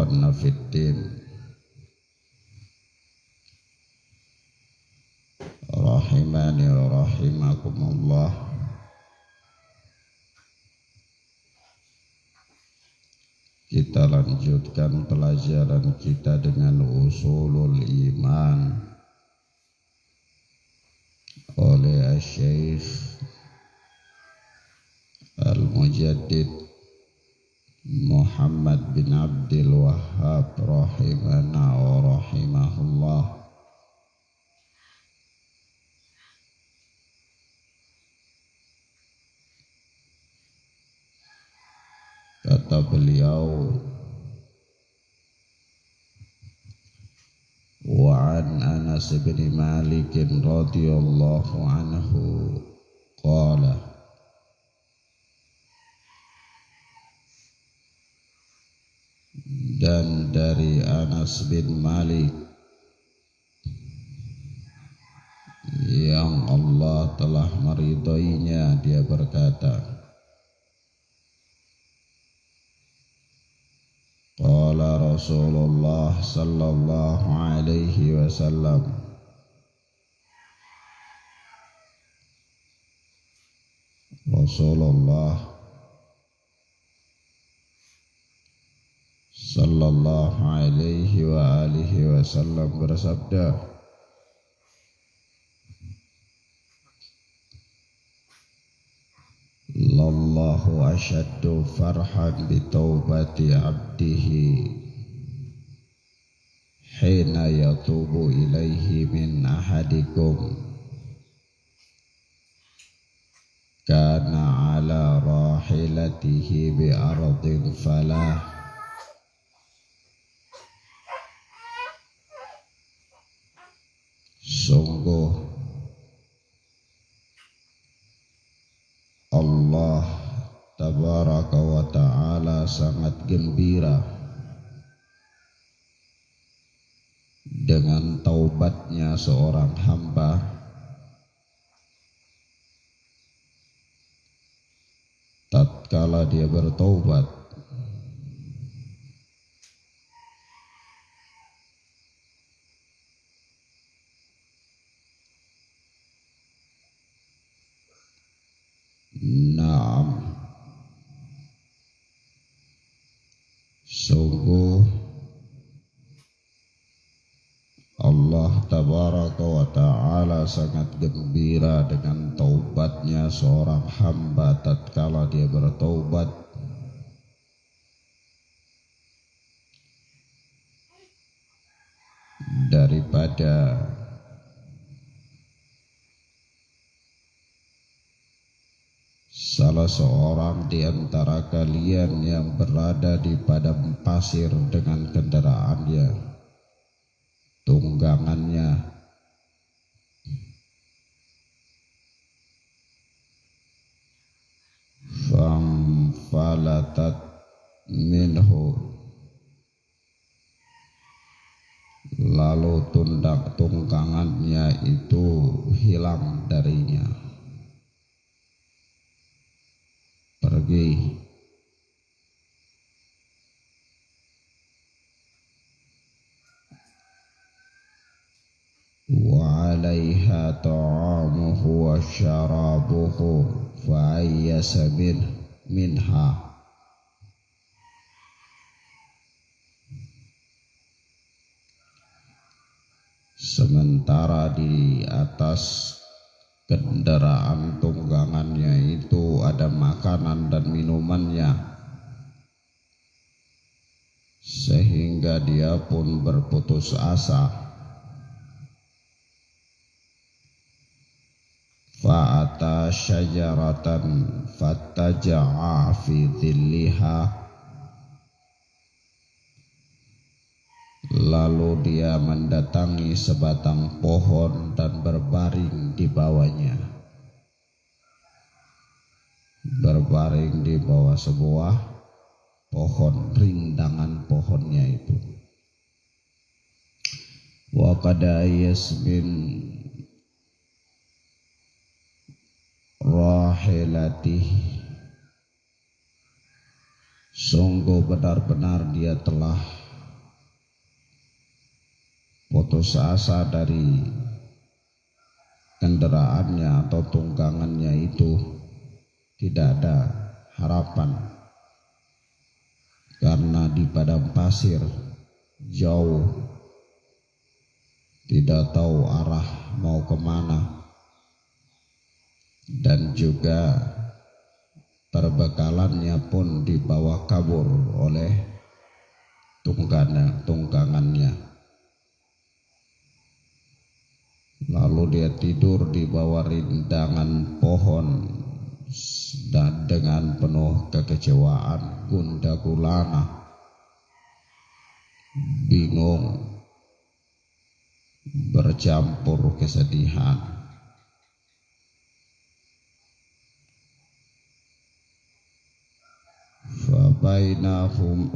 ikhwana fiddin, rahimani wa rahimakumullah. Kita lanjutkan pelajaran kita dengan usulul iman oleh Syekh Al-Mujaddid Muhammad bin Abdul Wahhab rahimana wa rahimahullah. Kata beliau, wa an Anas bin Malik radhiyallahu anhu qala, dan dari Anas bin Malik yang Allah telah meridainya, dia berkata, qala Rasulullah sallallahu alaihi wasallam, Rasulullah sallallahu alaihi wa alihi wasallam bersabda, lallahu asyaddu farhan bi taubati abdihi hina yatubu ilaihi min ahadikum kana ala rahilatihi bi ardin falah sungguh Allah tabaraka wa ta'ala sangat gembira dengan taubatnya seorang hamba tatkala dia bertaubat Naam, sungguh Allah tabaraka wa ta'ala sangat gembira dengan taubatnya seorang hamba tatkala dia bertaubat daripada salah seorang di antara kalian yang berada di padang pasir dengan kendaraannya, tunggangannya, famfalatat minhu, lalu tunggangannya itu hilang darinya, pergi. Wa 'alaiha ta'amuhu wa syarabuhu fa ayyasa minha, sementara di atas kendaraan tunggangannya itu ada makanan dan minumannya, sehingga dia pun berputus asa. Fa'ata syajaratan fattaja'a fi dhilliha, lalu dia mendatangi sebatang pohon dan berbaring di bawahnya, berbaring di bawah sebuah pohon, rindangan pohonnya itu. Wa qad yasmin rahilatih, sungguh benar-benar dia telah putus asa dari kendaraannya atau tunggangannya itu, tidak ada harapan karena di padang pasir jauh, tidak tahu arah mau kemana, dan juga perbekalannya pun dibawa kabur oleh tunggangannya. Lalu dia tidur di bawah rindangan pohon dan dengan penuh kekecewaan, gundah gulana, bingung, bercampur kesedihan.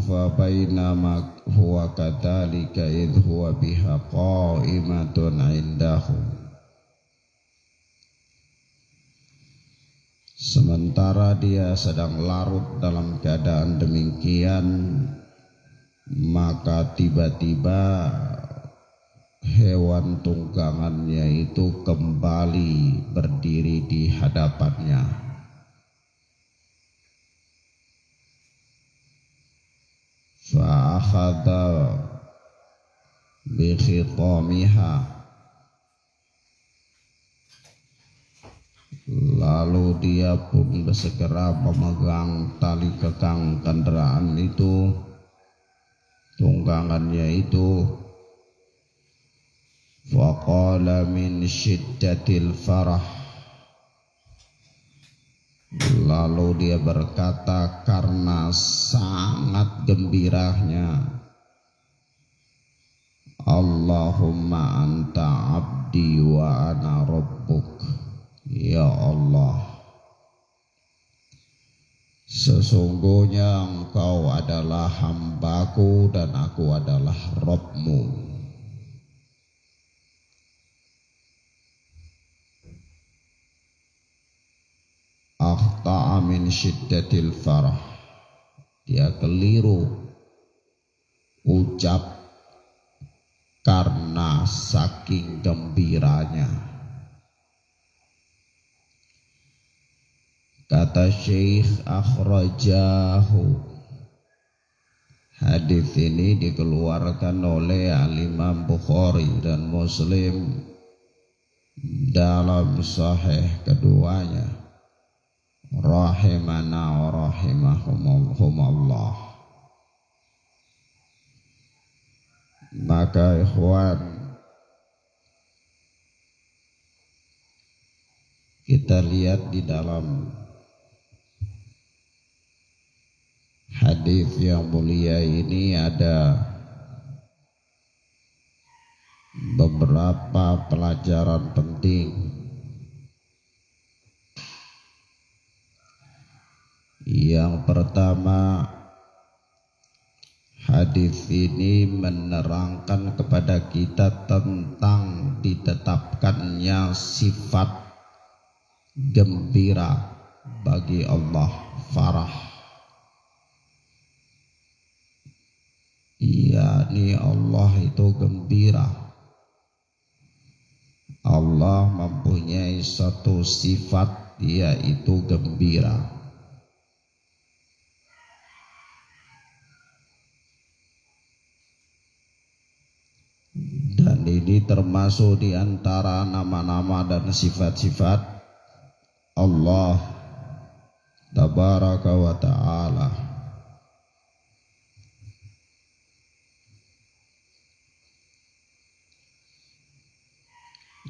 Fabainama huwa kadzalika idh huwa biha qa'imatun indahu. Sementara dia sedang larut dalam keadaan demikian, maka tiba-tiba hewan tunggangannya itu kembali berdiri di hadapannya. Fa'akhadha bi khitamiha, lalu dia pun segera memegang tali kekang kendaraan itu, tunggangannya itu. Faqala min syiddatil farah, lalu dia berkata karena sangat gembiranya, Allahumma anta abdi wa ana rabbuk. Ya Allah, sesungguhnya engkau adalah hambaku dan aku adalah Rabbmu. Akhta'a min syiddatil farah, dia keliru ucap karena saking gembiranya. Kata Syekh, akhrajahu, hadis ini dikeluarkan oleh Al-Imam Bukhari dan Muslim dalam sahih keduanya, rahimana wa rahimahumullah. Maka ikhwan, kita lihat di dalam hadis yang mulia ini ada beberapa pelajaran penting. Yang pertama, hadis ini menerangkan kepada kita tentang ditetapkannya sifat gembira bagi Allah, farah. Yakni Allah itu gembira. Allah mempunyai satu sifat, yaitu gembira. Dan ini termasuk di antara nama-nama dan sifat-sifat Allah Tabaraka wa Ta'ala.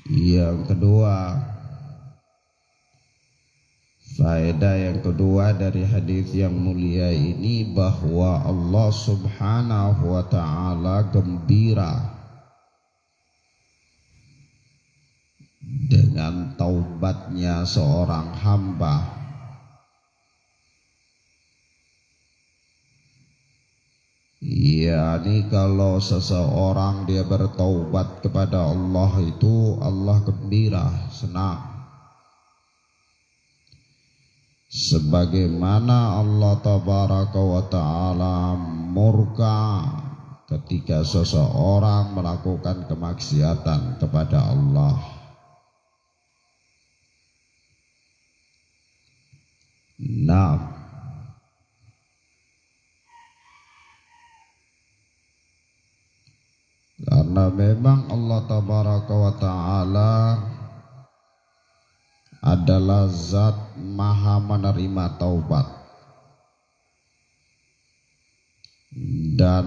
Yang kedua, faedah yang kedua dari hadis yang mulia ini, bahwa Allah Subhanahu wa Ta'ala gembira dengan taubatnya seorang hamba. Yakni kalau seseorang dia bertaubat kepada Allah itu, Allah gembira, senang. Sebagaimana Allah Tabaraka wa Ta'ala murka ketika seseorang melakukan kemaksiatan kepada Allah. Nah, karena memang Allah Tabaraka wa Ta'ala adalah zat maha menerima taubat, dan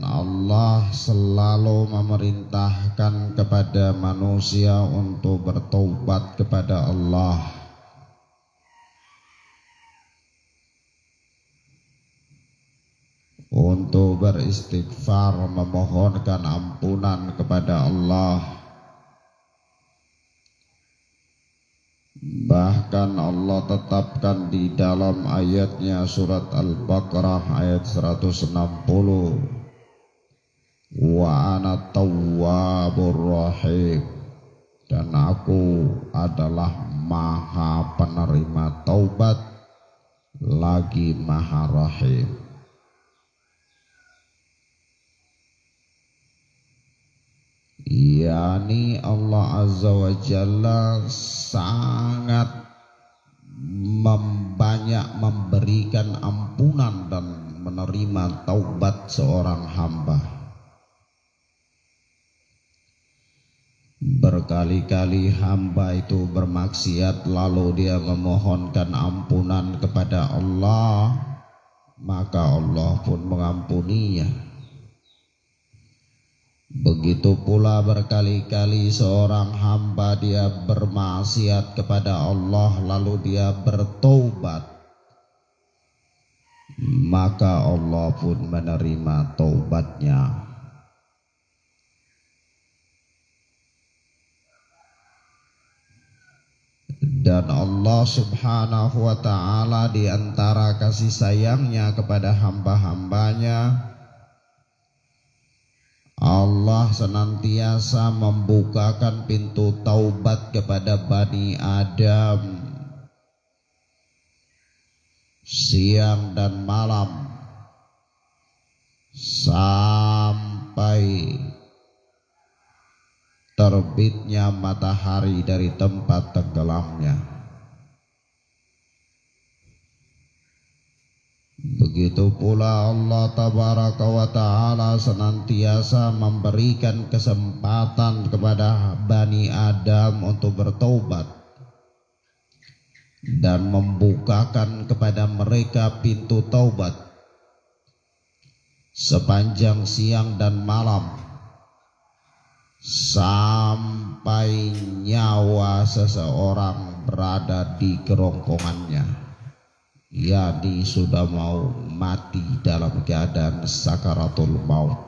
Allah selalu memerintahkan kepada manusia untuk bertaubat kepada Allah, untuk beristighfar, memohonkan ampunan kepada Allah. Bahkan Allah tetapkan di dalam ayatnya surat Al-Baqarah ayat 160, wa ana tawwabur rahim, dan aku adalah maha penerima taubat lagi maha rahim. Yani Allah Azza wa Jalla sangat banyak memberikan ampunan dan menerima taubat seorang hamba. Berkali-kali hamba itu bermaksiat lalu dia memohonkan ampunan kepada Allah, maka Allah pun mengampuninya. Begitu pula berkali-kali seorang hamba dia bermaksiat kepada Allah lalu dia bertaubat, maka Allah pun menerima taubatnya. Dan Allah Subhanahu wa Ta'ala di antara kasih sayangnya kepada hamba-hambanya, Allah senantiasa membukakan pintu taubat kepada Bani Adam siang dan malam sampai terbitnya matahari dari tempat tenggelamnya. Begitu pula Allah Tabaraka wa Ta'ala senantiasa memberikan kesempatan kepada Bani Adam untuk bertaubat dan membukakan kepada mereka pintu taubat sepanjang siang dan malam sampai nyawa seseorang berada di kerongkongannya, yakni sudah mau mati dalam keadaan sakaratul maut.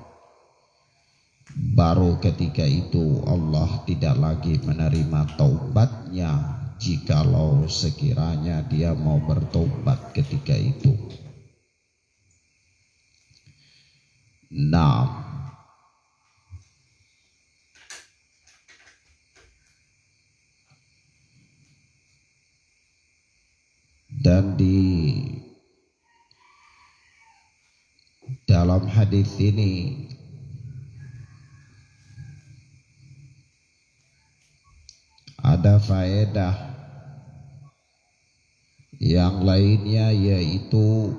Baru ketika itu Allah tidak lagi menerima taubatnya jikalau sekiranya dia mau bertaubat ketika itu. Nah, dan di dalam hadis ini ada faedah yang lainnya, yaitu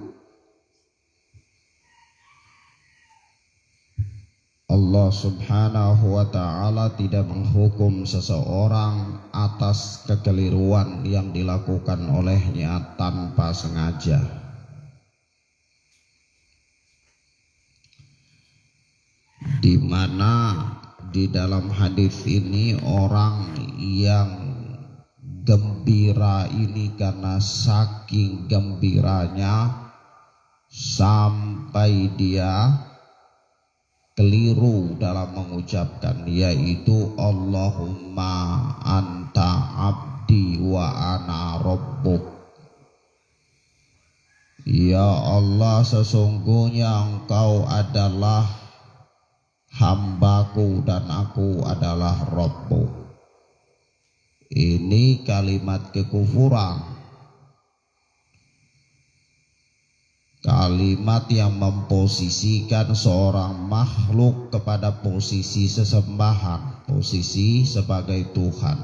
Allah Subhanahu wa Ta'ala tidak menghukum seseorang atas kekeliruan yang dilakukan olehnya tanpa sengaja. Di mana di dalam hadis ini orang yang gembira ini karena saking gembiranya sampai dia keliru dalam mengucapkan, yaitu Allahumma anta abdi wa ana rabbuk. Ya Allah, sesungguhnya engkau adalah hambaku dan aku adalah Rabbku. Ini kalimat kekufuran. kalimat yang memposisikan seorang makhluk kepada posisi sesembahan, posisi sebagai Tuhan.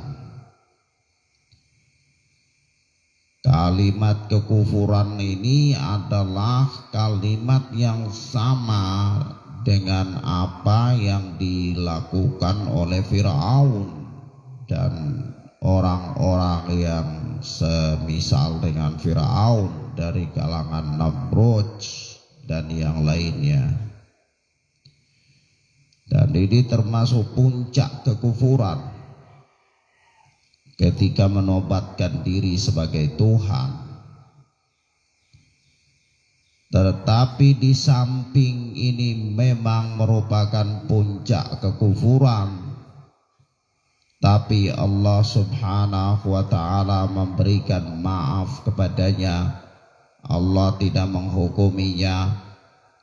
Kalimat kekufuran ini adalah kalimat yang sama dengan apa yang dilakukan oleh Firaun dan orang-orang yang semisal dengan Firaun dari kalangan Namrud dan yang lainnya. Dan ini termasuk puncak kekufuran ketika menobatkan diri sebagai Tuhan. Tetapi di samping ini memang merupakan puncak kekufuran, tapi Allah Subhanahu wa ta'ala memberikan maaf kepadanya. Allah tidak menghukuminya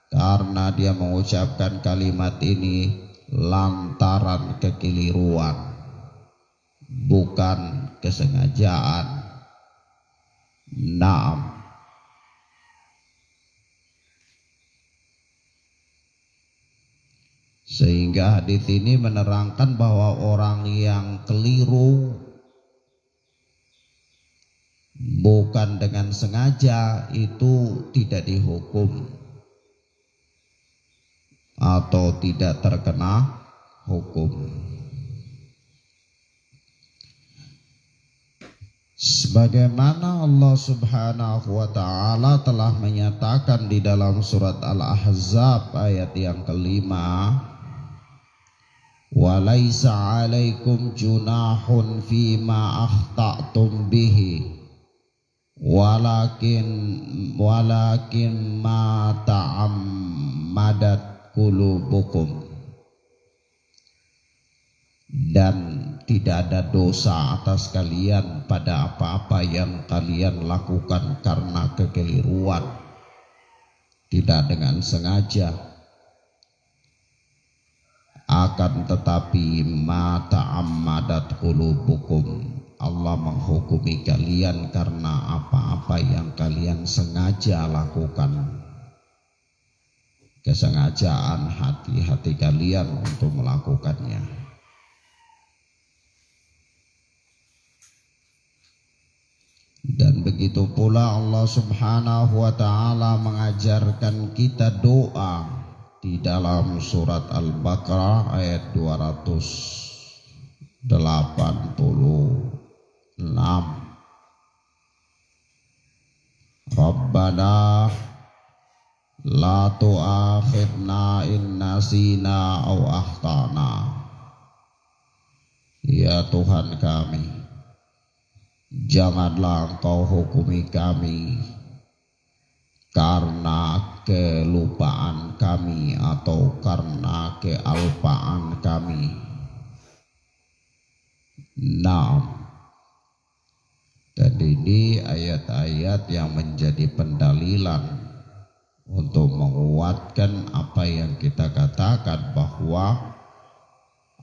karena dia mengucapkan kalimat ini lantaran kekeliruan, bukan kesengajaan. Naam. Sehingga hadis ini menerangkan bahwa orang yang keliru bukan dengan sengaja itu tidak dihukum atau tidak terkena hukum. Sebagaimana Allah Subhanahu wa ta'ala telah menyatakan di dalam surat Al-Ahzab ayat yang kelima, وَلَيْسَ عَلَيْكُمْ جُنَاحٌ فِيمَا أَخْطَأْتُمْ بِهِ وَلَكِنْ مَا تَعَمَّدَتْ قُلُوبُكُمْ. Dan tidak ada dosa atas kalian pada apa-apa yang kalian lakukan karena kekeliruan, tidak dengan sengaja. Akan tetapi ma ta'ammadat qulubukum, Allah menghukumi kalian karena apa-apa yang kalian sengaja lakukan, kesengajaan hati-hati kalian untuk melakukannya. Dan begitu pula Allah Subhanahu wa ta'ala mengajarkan kita doa di dalam surat Al-Baqarah ayat 286. Rabbana la tu'akhidna in nasina aw akhtana. Ya Tuhan kami, janganlah Engkau hukumi kami karena kelupaan kami atau karena kealpaan kami. Naam. Dan ini ayat-ayat yang menjadi pendalilan untuk menguatkan apa yang kita katakan bahwa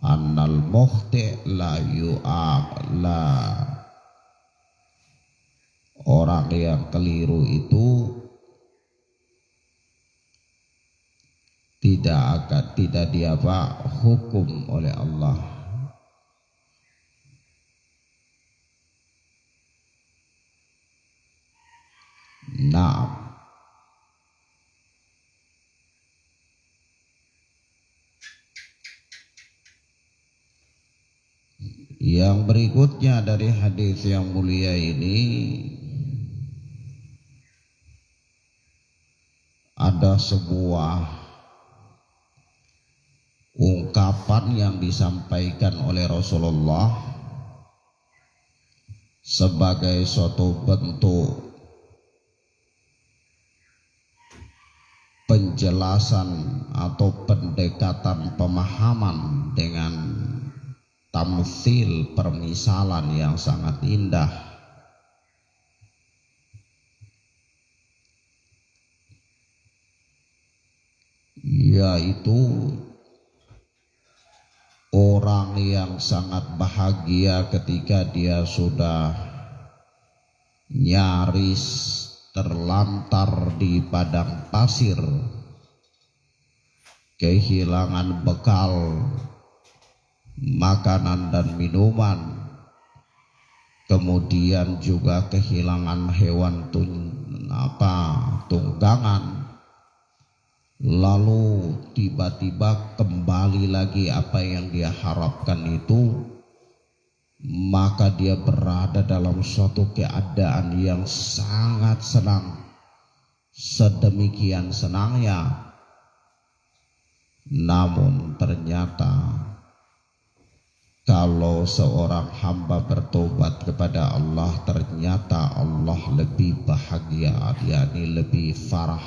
annal mukhti la yu'ala, orang yang keliru itu tidak hukum oleh Allah. Naam. Yang berikutnya dari hadis yang mulia ini ada sebuah ungkapan yang disampaikan oleh Rasulullah sebagai suatu bentuk penjelasan atau pendekatan pemahaman dengan tamtsil, permisalan yang sangat indah, yaitu orang yang sangat bahagia ketika dia sudah nyaris terlantar di padang pasir, kehilangan bekal makanan dan minuman, kemudian juga kehilangan hewan tunggangan, lalu tiba-tiba kembali lagi apa yang dia harapkan itu, maka dia berada dalam suatu keadaan yang sangat senang, sedemikian senangnya. Namun ternyata kalau seorang hamba bertobat kepada Allah, ternyata Allah lebih bahagia, yakni lebih farah,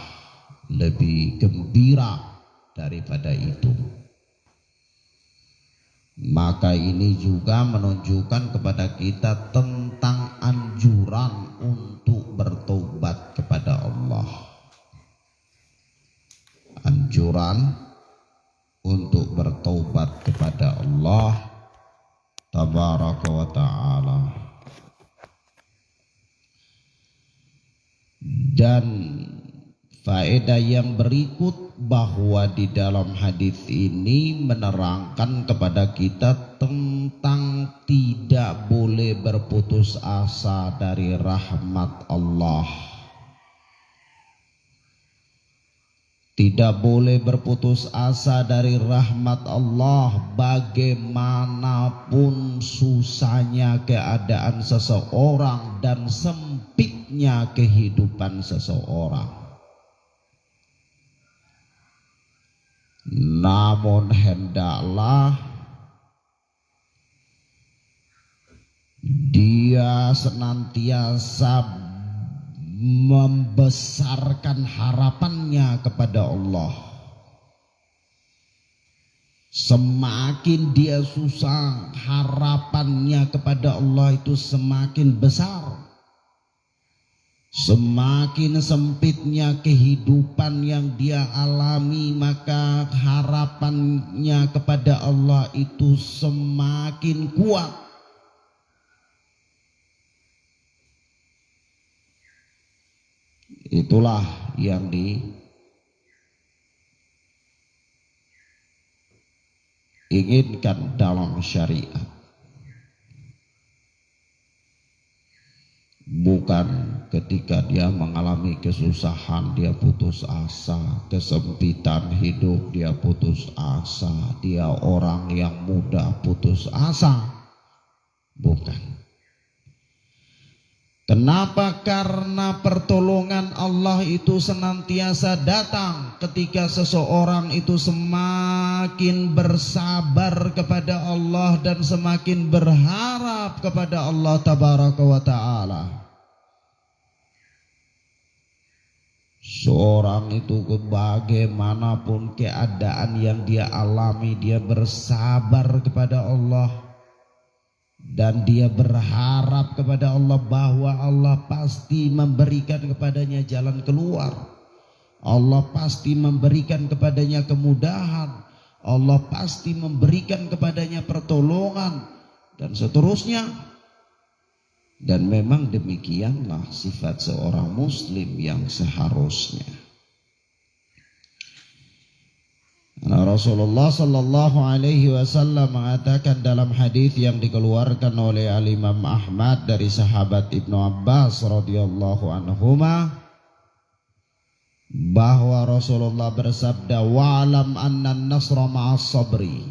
lebih gembira daripada itu. Maka ini juga menunjukkan kepada kita tentang anjuran untuk bertobat kepada Allah. Anjuran untuk bertobat kepada Allah tabaraka wa ta'ala. Dan faedah yang berikut bahwa di dalam hadis ini menerangkan kepada kita tentang tidak boleh berputus asa dari rahmat Allah. Tidak boleh berputus asa dari rahmat Allah bagaimanapun susahnya keadaan seseorang dan sempitnya kehidupan seseorang. Namun hendaklah dia senantiasa membesarkan harapannya kepada Allah. Semakin dia susah, harapannya kepada Allah itu semakin besar. Semakin sempitnya kehidupan yang dia alami, maka harapannya kepada Allah itu semakin kuat. Itulah yang diinginkan dalam syariat. Bukan ketika dia mengalami kesusahan dia putus asa, kesempitan hidup dia putus asa, dia orang yang mudah putus asa. Bukan. Kenapa? Karena pertolongan Allah itu senantiasa datang ketika seseorang itu semakin bersabar kepada Allah dan semakin berharap kepada Allah tabaraka wa ta'ala. Seorang itu bagaimanapun keadaan yang dia alami, dia bersabar kepada Allah. Dan dia berharap kepada Allah bahwa Allah pasti memberikan kepadanya jalan keluar. Allah pasti memberikan kepadanya kemudahan. Allah pasti memberikan kepadanya pertolongan dan seterusnya. Dan memang demikianlah sifat seorang muslim yang seharusnya. Rasulullah sallallahu alaihi wasallam mengatakan dalam hadis yang dikeluarkan oleh Al-Imam Ahmad dari sahabat Ibnu Abbas radhiyallahu anhuma, bahwa Rasulullah bersabda, wa'lam anna an-nasra ma'as sabri.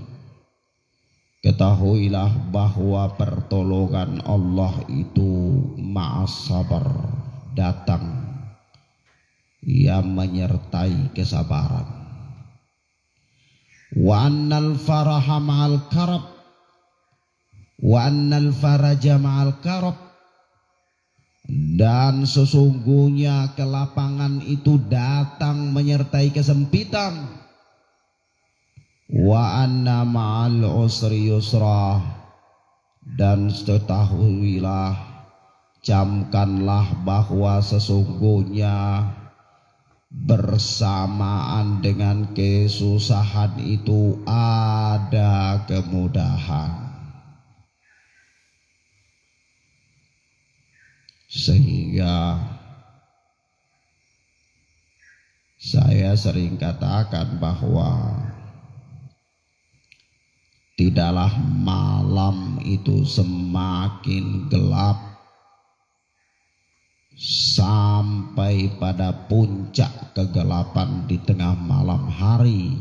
Ketahuilah bahwa pertolongan Allah itu ma'as sabar, datang yang menyertai kesabaran. Wa annal faraha ma'al karab wa annal faraja ma'al karab, dan sesungguhnya kelapangan itu datang menyertai kesempitan. Wa anna ma'al usri yusra, dan ketahuilah, camkanlah bahwa sesungguhnya bersamaan dengan kesusahan itu ada kemudahan. Sehingga Saya sering katakan bahwa tidaklah malam itu semakin gelap sampai pada puncak kegelapan di tengah malam hari,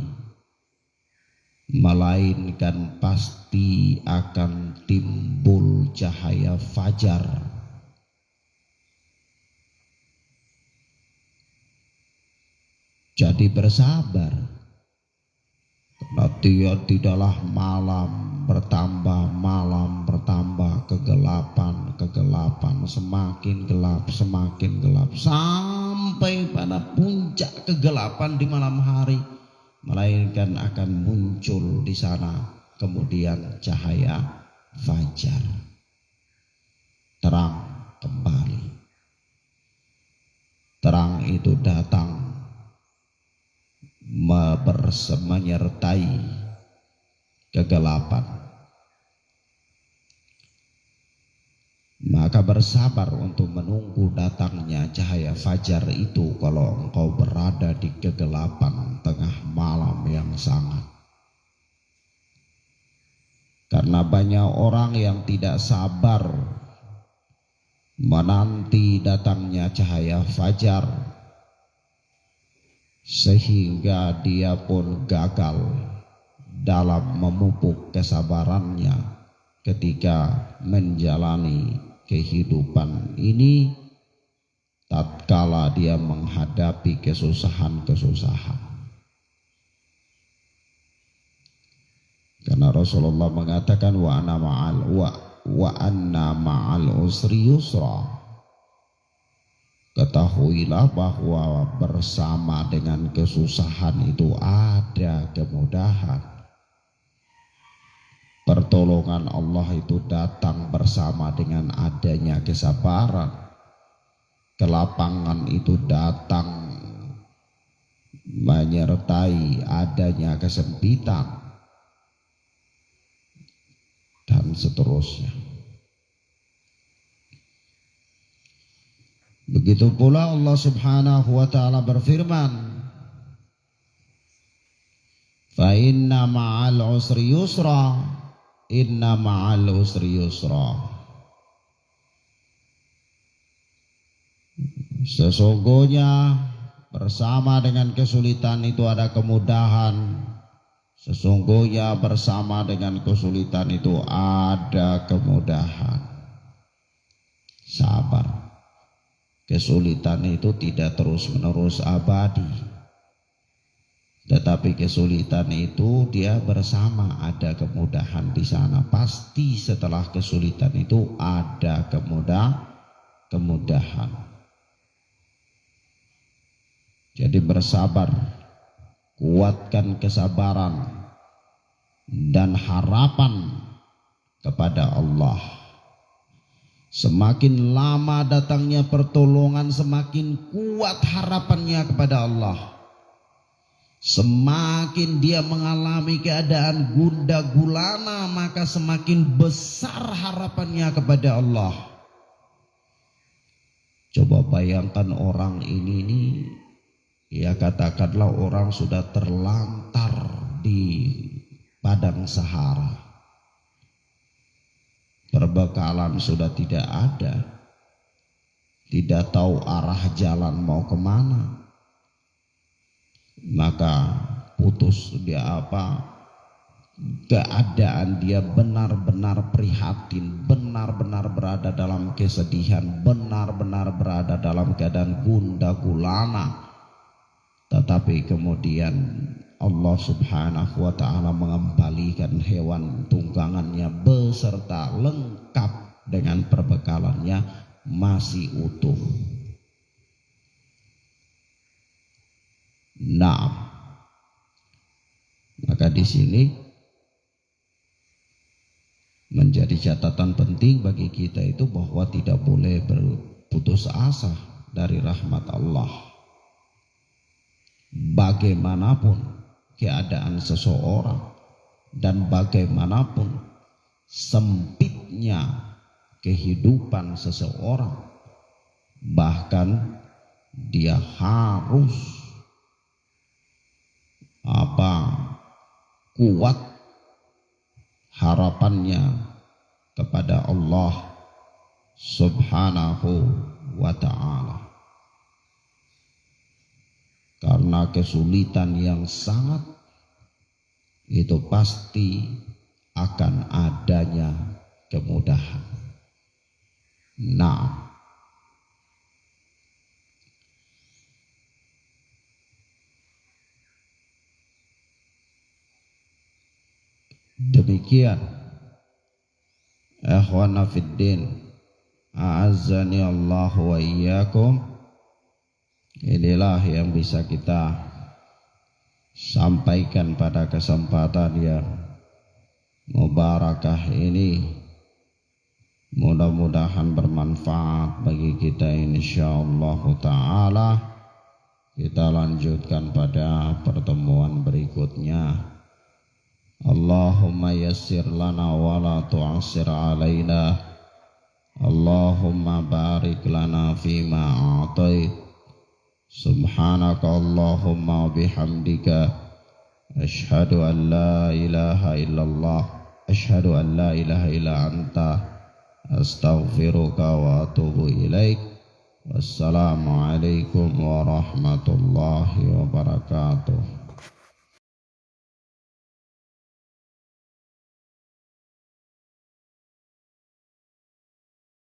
melainkan pasti akan timbul cahaya fajar. Jadi bersabar, karena dia tidaklah malam bertambah kegelapan, semakin gelap sampai pada puncak kegelapan di malam hari, melainkan akan muncul di sana kemudian cahaya fajar, terang kembali. Terang itu datang menyertai kegelapan. Maka bersabar untuk menunggu datangnya cahaya fajar itu kalau engkau berada di kegelapan tengah malam yang sangat. Karena banyak orang yang tidak sabar menanti datangnya cahaya fajar, sehingga dia pun gagal dalam memupuk kesabarannya ketika menjalani kehidupan ini tatkala dia menghadapi kesusahan-kesusahan. Karena Rasulullah mengatakan wa anna ma'al usri yusra. Ketahuilah bahwa bersama dengan kesusahan itu ada kemudahan. Pertolongan Allah itu datang bersama dengan adanya kesabaran. Kelapangan itu datang menyertai adanya kesempitan, dan seterusnya. Begitu pula Allah Subhanahu wa taala berfirman, fa inna ma'al usri yusra, inna ma'al usri yusra. Sesungguhnya bersama dengan kesulitan itu ada kemudahan. Sesungguhnya bersama dengan kesulitan itu ada kemudahan. Sabar. Kesulitan itu tidak terus-menerus abadi, tetapi kesulitan itu dia bersama ada kemudahan di sana. Pasti setelah kesulitan itu ada kemudahan. Jadi bersabar, kuatkan kesabaran dan harapan kepada Allah. Semakin lama datangnya pertolongan, semakin kuat harapannya kepada Allah. Semakin dia mengalami keadaan gundah gulana, maka semakin besar harapannya kepada Allah. Coba bayangkan orang ini nih, ya katakanlah orang sudah terlantar di padang Sahara. Perbekalan sudah tidak ada, tidak tahu arah jalan mau kemana, maka putus keadaan dia benar-benar prihatin, benar-benar berada dalam kesedihan, benar-benar berada dalam keadaan gundah gulana. Tetapi kemudian Allah Subhanahu wa ta'ala mengembalikan hewan tunggangannya beserta lengkap dengan perbekalannya masih utuh. Nah, maka di sini menjadi catatan penting bagi kita itu bahwa tidak boleh berputus asa dari rahmat Allah. Bagaimanapun keadaan seseorang dan bagaimanapun sempitnya kehidupan seseorang, bahkan dia harus kuat harapannya kepada Allah Subhanahu wa ta'ala, karena kesulitan yang sangat itu pasti akan adanya kemudahan. Nah, demikian ikhwana fiddin, a'azzani Allah wa iyyakum. Inilah yang bisa kita sampaikan pada kesempatan yang mubarakah ini. Mudah-mudahan bermanfaat bagi kita insyaallah ta'ala. Kita lanjutkan pada pertemuan berikutnya. Allahumma yassir lana wa la tu'assir alaina. Allahumma barik lana fima a'tait. Subhanaka Allahumma bihamdika asyhadu an la ilaha illallah, asyhadu an la ilaha illa anta, astaghfiruka wa atubu ilaik. Wassalamu alaikum warahmatullahi wabarakatuh.